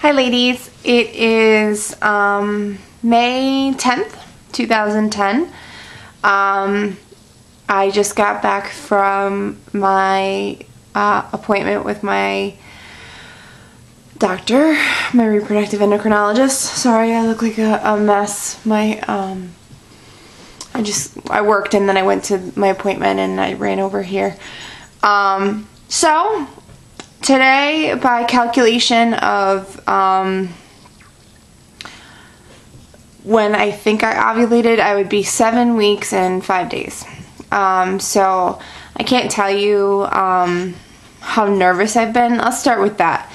Hi ladies, it is May 10th, 2010. I just got back from my appointment with my doctor, my reproductive endocrinologist. Sorry, I look like a mess. I worked and then I went to my appointment and I ran over here. So today, by calculation of when I think I ovulated, I would be 7 weeks and 5 days. So I can't tell you how nervous I've been. I'll start with that.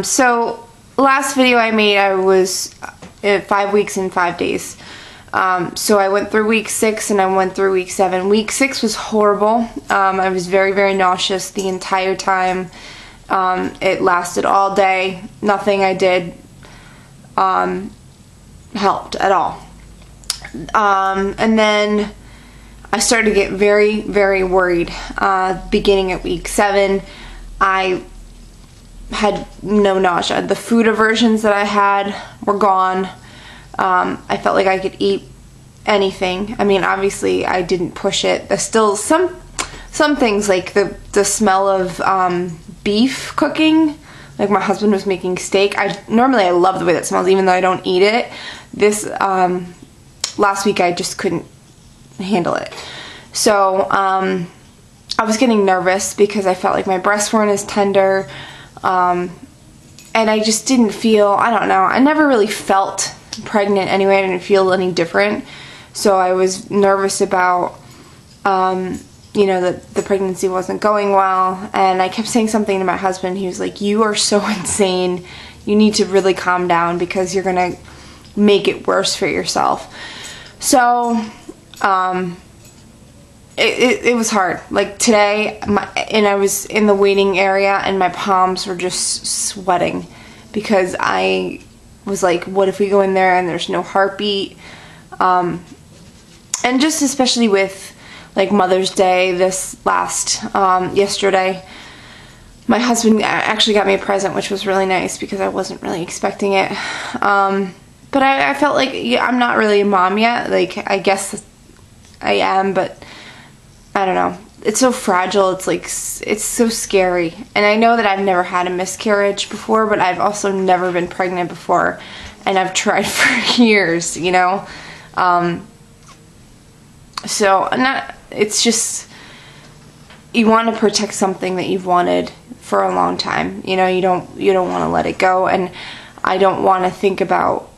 So last video I made, I was at 5 weeks and 5 days. So I went through week 6 and I went through week 7. Week 6 was horrible. I was very, very nauseous the entire time. It lasted all day. Nothing I did helped at all. And then I started to get very, very worried. Beginning at week 7, I had no nausea. The food aversions that I had were gone. I felt like I could eat anything. I mean, obviously I didn't push it. There's still some things, like the smell of beef cooking. Like my husband was making steak. Normally I love the way that smells even though I don't eat it. This last week I just couldn't handle it. So I was getting nervous because I felt like my breasts weren't as tender, and I just didn't feel, I don't know, I never really felt pregnant anyway. I didn't feel any different. So I was nervous about you know, that the pregnancy wasn't going well, and I kept saying something to my husband. He was like, "You are so insane. You need to really calm down because you're gonna make it worse for yourself." So it was hard. Like today, and I was in the waiting area and my palms were just sweating because I was like, what if we go in there and there's no heartbeat? And just especially with like Mother's Day this last yesterday, my husband actually got me a present, which was really nice because I wasn't really expecting it. But I felt like, yeah, I'm not really a mom yet. Like, I guess I am, but I don't know. It's so fragile. It's like, it's so scary. And I know that I've never had a miscarriage before, but I've also never been pregnant before. And I've tried for years, you know. So it's just, you want to protect something that you've wanted for a long time. You know, you don't want to let it go. And I don't want to think about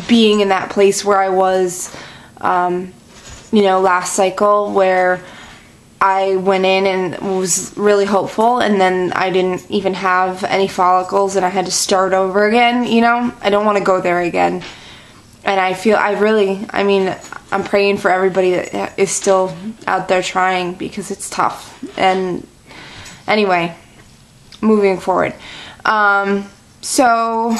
being in that place where I was, you know, last cycle, where I went in and was really hopeful and then I didn't even have any follicles and I had to start over again, you know. I don't want to go there again. And I mean, I'm praying for everybody that is still out there trying because it's tough. And anyway, moving forward. So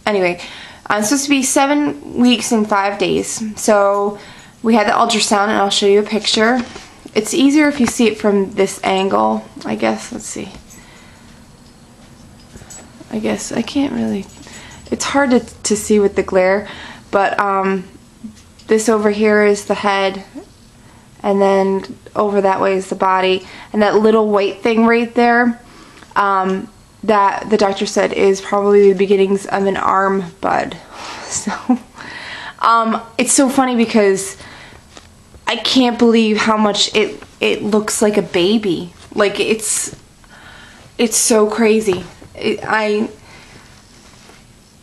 anyway, I'm supposed to be 7 weeks and 5 days. So we had the ultrasound, and I'll show you a picture. It's easier if you see it from this angle, I guess. Let's see. I guess I can't really. It's hard to see with the glare, but this over here is the head, and then over that way is the body, and that little white thing right there, that the doctor said is probably the beginnings of an arm bud. So it's so funny because I can't believe how much it looks like a baby. Like it's so crazy.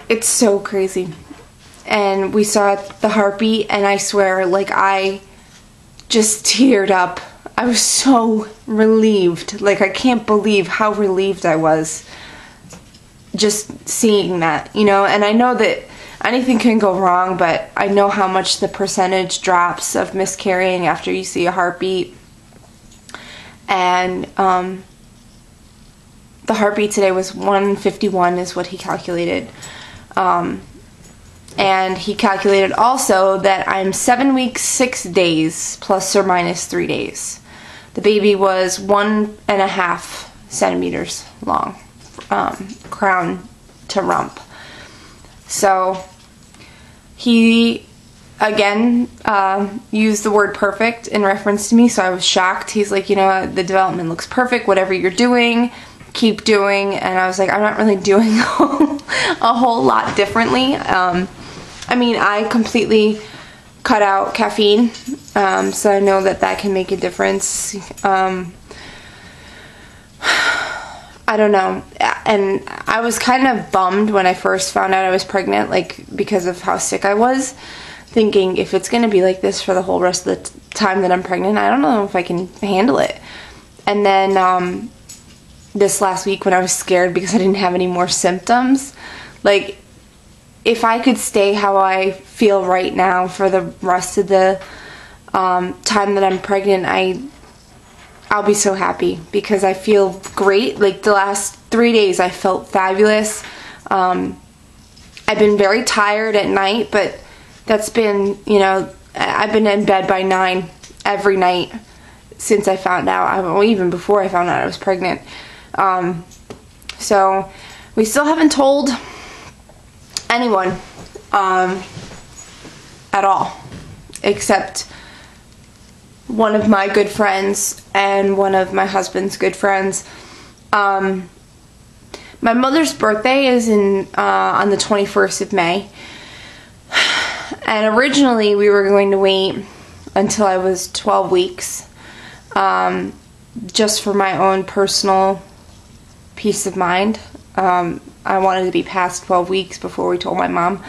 It's so crazy. And we saw the heartbeat, and I swear, like, I just teared up. I was so relieved. Like, I can't believe how relieved I was just seeing that, you know. And I know that anything can go wrong, but I know how much the percentage drops of miscarrying after you see a heartbeat. And the heartbeat today was 151 is what he calculated. And he calculated also that I'm 7 weeks, 6 days, plus or minus 3 days. The baby was 1.5 centimeters long, crown to rump. So he again used the word perfect in reference to me, so I was shocked. He's like, you know, the development looks perfect, whatever you're doing, keep doing. And I was like, I'm not really doing a whole lot differently. I mean, I completely cut out caffeine, so I know that can make a difference. I don't know, and I was kind of bummed when I first found out I was pregnant, like, because of how sick I was, thinking if it's going to be like this for the whole rest of the time that I'm pregnant, I don't know if I can handle it. And then this last week when I was scared because I didn't have any more symptoms, like, if I could stay how I feel right now for the rest of the time that I'm pregnant, I'll be so happy, because I feel great. Like, the last 3 days I felt fabulous. I've been very tired at night, but that's been, you know, I've been in bed by 9 every night since I found out, well, even before I found out I was pregnant. So we still haven't told anyone at all, except one of my good friends and one of my husband's good friends. My mother's birthday is on the 21st of May, and originally we were going to wait until I was 12 weeks, just for my own personal peace of mind. I wanted to be past 12 weeks before we told my mom.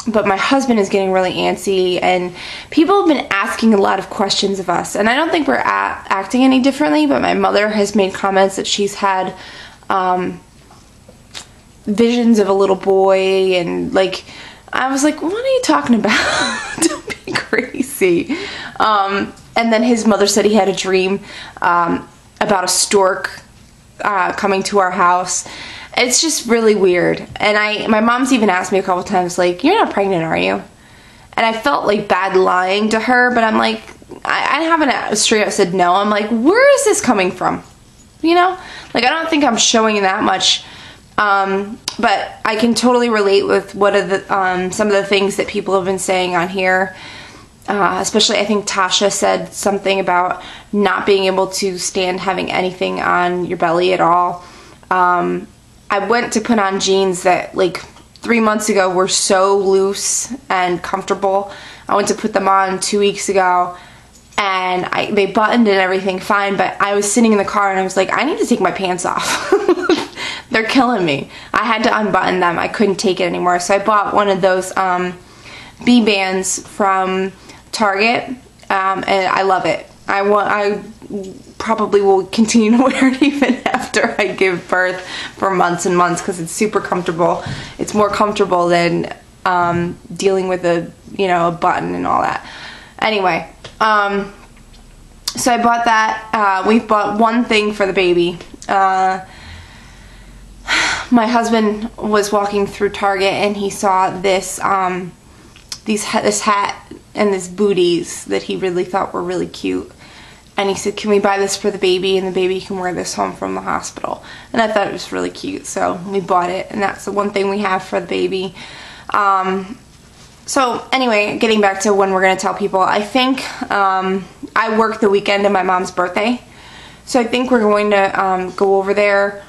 But my husband is getting really antsy, and people have been asking a lot of questions of us. And I don't think we're acting any differently, but my mother has made comments that she's had visions of a little boy, and, like, I was like, what are you talking about? Don't be crazy. And then his mother said he had a dream about a stork coming to our house. It's just really weird. And my mom's even asked me a couple times, like, you're not pregnant, are you? And I felt like bad lying to her, but I'm like, I haven't straight up said no. I'm like, where is this coming from? You know? Like, I don't think I'm showing that much. But I can totally relate with some of the things that people have been saying on here. Especially, I think Tasha said something about not being able to stand having anything on your belly at all. I went to put on jeans that, like, 3 months ago were so loose and comfortable. I went to put them on 2 weeks ago, and they buttoned and everything fine, but I was sitting in the car and I was like, I need to take my pants off. They're killing me. I had to unbutton them. I couldn't take it anymore. So I bought one of those B-bands from Target, and I love it. I probably will continue to wear it even after I give birth for months and months, because it's super comfortable. It's more comfortable than dealing with a button and all that. Anyway, so I bought that. We bought one thing for the baby. My husband was walking through Target and he saw this this hat and these booties that he really thought were really cute. And he said, can we buy this for the baby, and the baby can wear this home from the hospital. And I thought it was really cute, so we bought it, and that's the one thing we have for the baby. So anyway, getting back to when we're going to tell people, I think I work the weekend of my mom's birthday. So I think we're going to go over there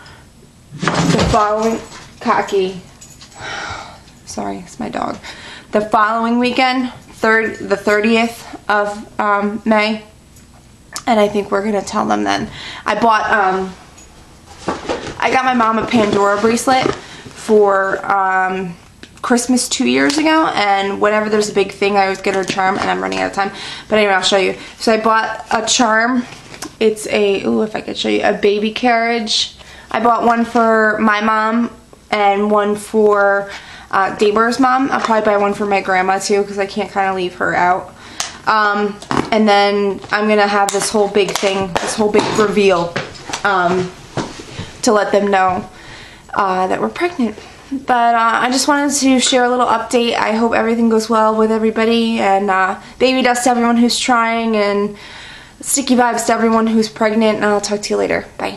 the following, sorry, it's my dog. The following weekend, the 30th of May. And I think we're going to tell them then. I got my mom a Pandora bracelet for Christmas 2 years ago, and whenever there's a big thing I always get her a charm, and I'm running out of time, but anyway, I'll show you. So I bought a charm. It's if I could show you, a baby carriage. I bought one for my mom and one for Daber's mom. I'll probably buy one for my grandma too, because I can't kind of leave her out. And then I'm gonna have this whole big thing, this whole big reveal, to let them know that we're pregnant. But I just wanted to share a little update. I hope everything goes well with everybody, and baby dust to everyone who's trying, and Sticky vibes to everyone who's pregnant, and I'll talk to you later. Bye.